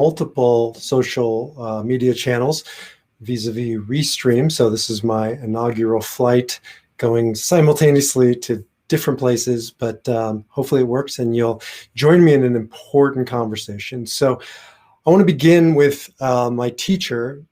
multiple social media channels vis-a-vis Restream. So this is my inaugural flight going simultaneously to different places, but hopefully it works and you'll join me in an important conversation. So I want to begin with my teacher,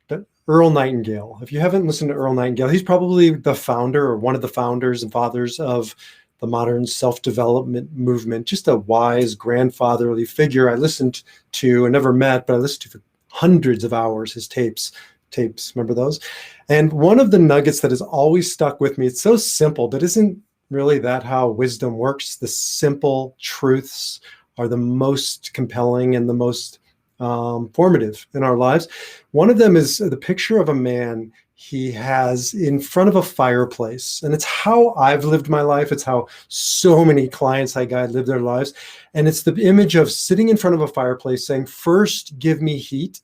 Earl Nightingale. If you haven't listened to Earl Nightingale, he's probably the founder or one of the founders and fathers of the modern self-development movement, just a wise grandfatherly figure I listened to and never met, but I listened to for hundreds of hours, his tapes, remember those? And one of the nuggets that has always stuck with me, it's so simple, but isn't really that how wisdom works? The simple truths are the most compelling and the most formative in our lives. One of them is the picture of a man he has in front of a fireplace. And it's how I've lived my life. It's how so many clients I guide live their lives. And it's the image of sitting in front of a fireplace saying, first give me heat,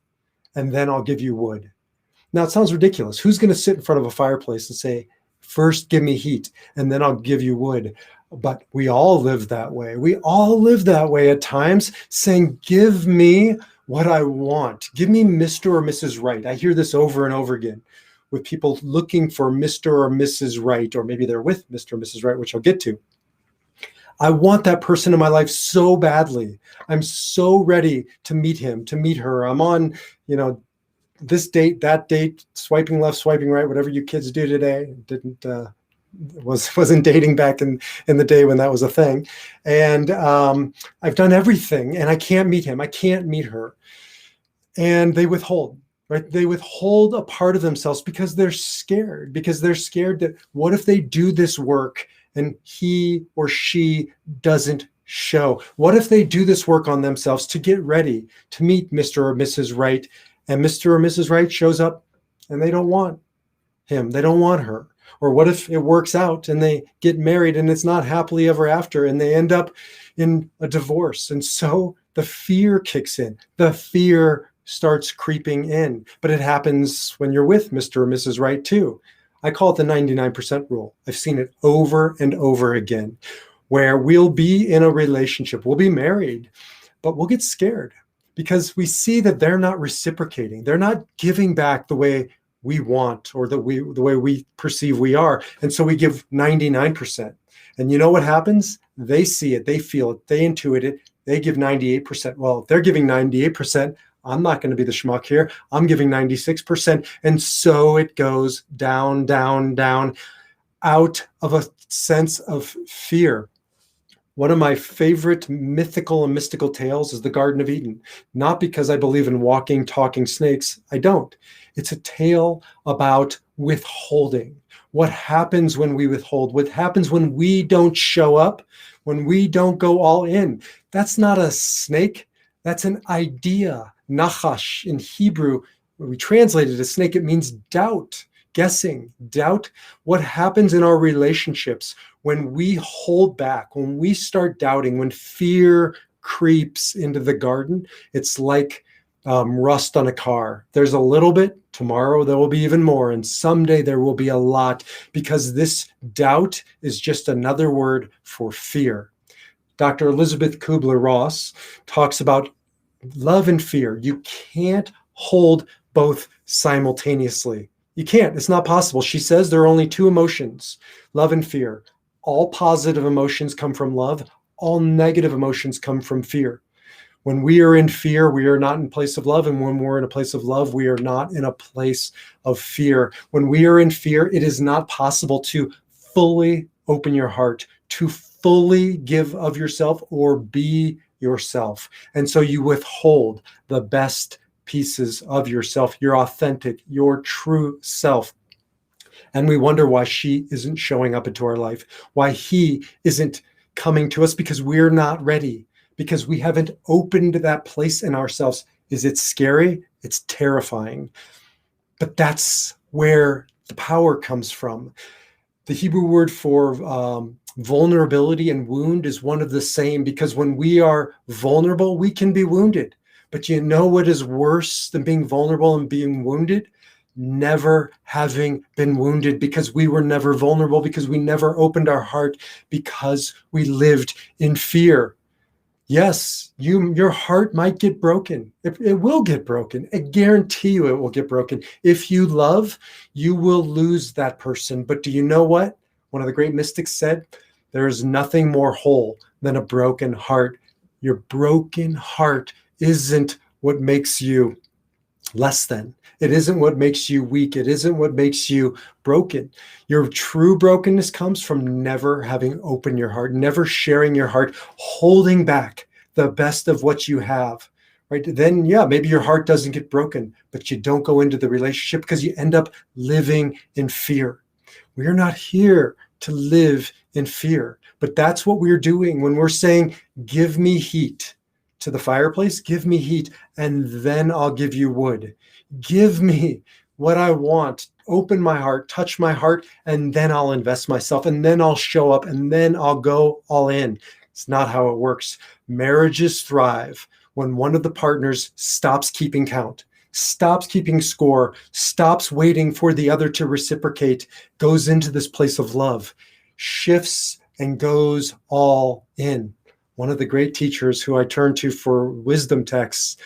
and then I'll give you wood. Now, it sounds ridiculous. Who's going to sit in front of a fireplace and say, first give me heat, and then I'll give you wood? But we all live that way. We all live that way at times, saying, give me what I want. Give me Mr. or Mrs. Right. I hear this over and over again with people looking for Mr. or Mrs. Right, or maybe they're with Mr. or Mrs. Right, which I'll get to. I want that person in my life so badly. I'm so ready to meet him, to meet her. I'm on, this date, that date, swiping left, swiping right, whatever you kids do today. Wasn't dating back in the day when that was a thing. And I've done everything and I can't meet him. I can't meet her. And they withhold, right? They withhold a part of themselves because they're scared that what if they do this work and he or she doesn't show? What if they do this work on themselves to get ready to meet Mr. or Mrs. Right, and Mr. or Mrs. Right shows up and they don't want him, they don't want her? Or what if it works out and they get married and it's not happily ever after and they end up in a divorce? And so the fear kicks in. The fear starts creeping in. But it happens when you're with Mr. or Mrs. Right too. I call it the 99% rule. I've seen it over and over again, where we'll be in a relationship, we'll be married, but we'll get scared because we see that they're not reciprocating. They're not giving back the way we want or the way we perceive we are. And so we give 99%. And you know what happens? They see it, they feel it, they intuit it, they give 98%. Well, if they're giving 98%, I'm not going to be the schmuck here. I'm giving 96%. And so it goes down, down, down, out of a sense of fear. One of my favorite mythical and mystical tales is the Garden of Eden. Not because I believe in walking, talking snakes. I don't. It's a tale about withholding. What happens when we withhold? What happens when we don't show up? When we don't go all in? That's not a snake. That's an idea. Nachash in Hebrew, when we translate it as snake, it means doubt, guessing, doubt. What happens in our relationships when we hold back, when we start doubting, when fear creeps into the garden? It's like rust on a car. There's a little bit, tomorrow there will be even more, and someday there will be a lot, because this doubt is just another word for fear. Dr. Elizabeth Kubler-Ross talks about love and fear. You can't hold both simultaneously. You can't. It's not possible. She says there are only two emotions, love and fear. All positive emotions come from love. All negative emotions come from fear. When we are in fear, we are not in a place of love. And when we're in a place of love, we are not in a place of fear. When we are in fear, it is not possible to fully open your heart, to fully give of yourself or be yourself. And so you withhold the best pieces of yourself, your authentic, your true self. And we wonder why she isn't showing up into our life, why he isn't coming to us, because we're not ready, because we haven't opened that place in ourselves. Is it scary? It's terrifying. But that's where the power comes from. The Hebrew word for vulnerability and wound is one of the same, because when we are vulnerable, we can be wounded. But you know what is worse than being vulnerable and being wounded? Never having been wounded, because we were never vulnerable, because we never opened our heart, because we lived in fear. Yes, your heart might get broken. It will get broken. I guarantee you it will get broken. If you love, you will lose that person. But do you know what? One of the great mystics said, there is nothing more whole than a broken heart. Your broken heart isn't what makes you less than. It isn't what makes you weak. It isn't what makes you broken. Your true brokenness comes from never having opened your heart, never sharing your heart, holding back the best of what you have. Right? Then, yeah, maybe your heart doesn't get broken, but you don't go into the relationship because you end up living in fear. We're not here to live in fear, but that's what we're doing when we're saying, give me heat to the fireplace, give me heat, and then I'll give you wood. Give me what I want. Open my heart, touch my heart, and then I'll invest myself, and then I'll show up, and then I'll go all in. It's not how it works. Marriages thrive when one of the partners stops keeping count, stops keeping score, stops waiting for the other to reciprocate, goes into this place of love, shifts and goes all in. One of the great teachers who I turn to for wisdom texts,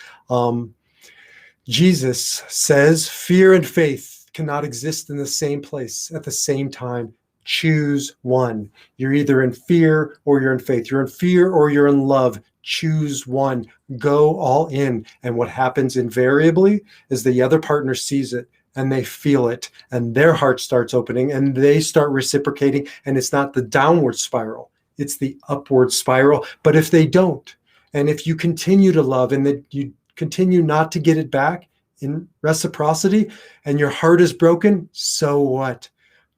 Jesus says, fear and faith cannot exist in the same place at the same time. Choose one. You're either in fear or you're in faith. You're in fear or you're in love. Choose one. Go all in. And what happens invariably is the other partner sees it and they feel it and their heart starts opening and they start reciprocating. And it's not the downward spiral, it's the upward spiral. But if they don't, and if you continue to love and that you continue not to get it back in reciprocity and your heart is broken, so what?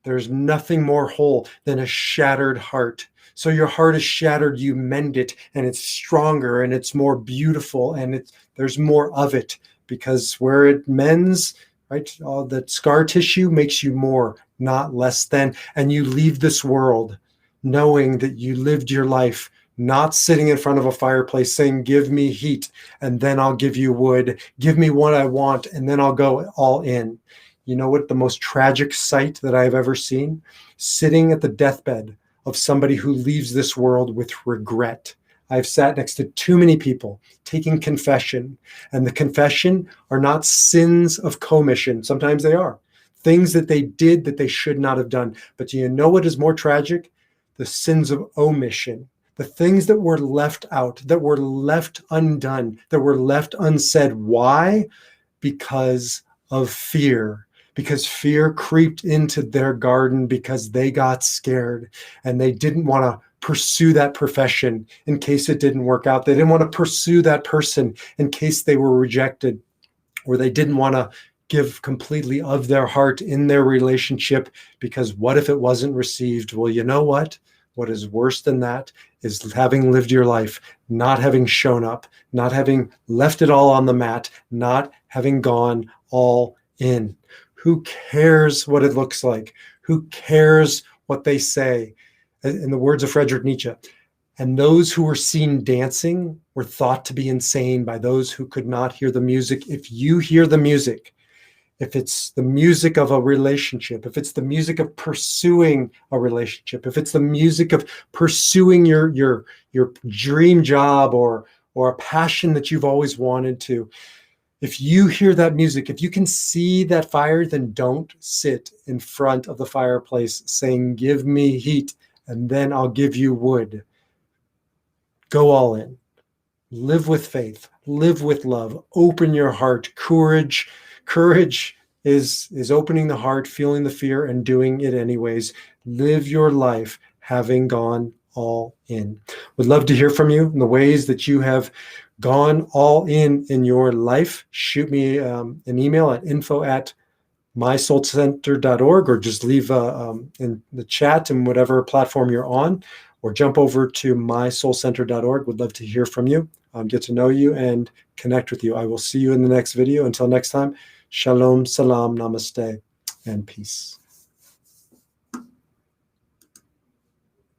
There's nothing more whole than a shattered heart. So your heart is shattered, you mend it, and it's stronger and it's more beautiful and there's more of it, because where it mends, right, all that scar tissue makes you more, not less than. And you leave this world knowing that you lived your life not sitting in front of a fireplace saying, give me heat and then I'll give you wood, give me what I want and then I'll go all in. You know what the most tragic sight that I've ever seen? Sitting at the deathbed of somebody who leaves this world with regret. I've sat next to too many people taking confession, and the confession are not sins of commission. Sometimes they are things that they did that they should not have done. But do you know what is more tragic? The sins of omission. The things that were left out, that were left undone, that were left unsaid. Why? Because of fear. Because fear creeped into their garden because they got scared and they didn't want to pursue that profession in case it didn't work out. They didn't want to pursue that person in case they were rejected, or they didn't want to give completely of their heart in their relationship because what if it wasn't received? Well, you know what? What is worse than that is having lived your life, not having shown up, not having left it all on the mat, not having gone all in. Who cares what it looks like? Who cares what they say? In the words of Friedrich Nietzsche, and those who were seen dancing were thought to be insane by those who could not hear the music. If you hear the music, if it's the music of a relationship, if it's the music of pursuing a relationship, if it's the music of pursuing your dream job or a passion that you've always wanted to, if you hear that music, if you can see that fire, then don't sit in front of the fireplace saying, give me heat and then I'll give you wood. Go all in. Live with faith. Live with love. Open your heart. Courage is opening the heart, feeling the fear, and doing it anyways. Live your life having gone all in. Would love to hear from you in the ways that you have gone all in your life. Shoot me an email at info@mysoulcenter.org, or just leave in the chat and whatever platform you're on, or jump over to mysoulcenter.org. Would love to hear from you, get to know you, and connect with you. I will see you in the next video. Until next time, shalom, salam, namaste, and peace.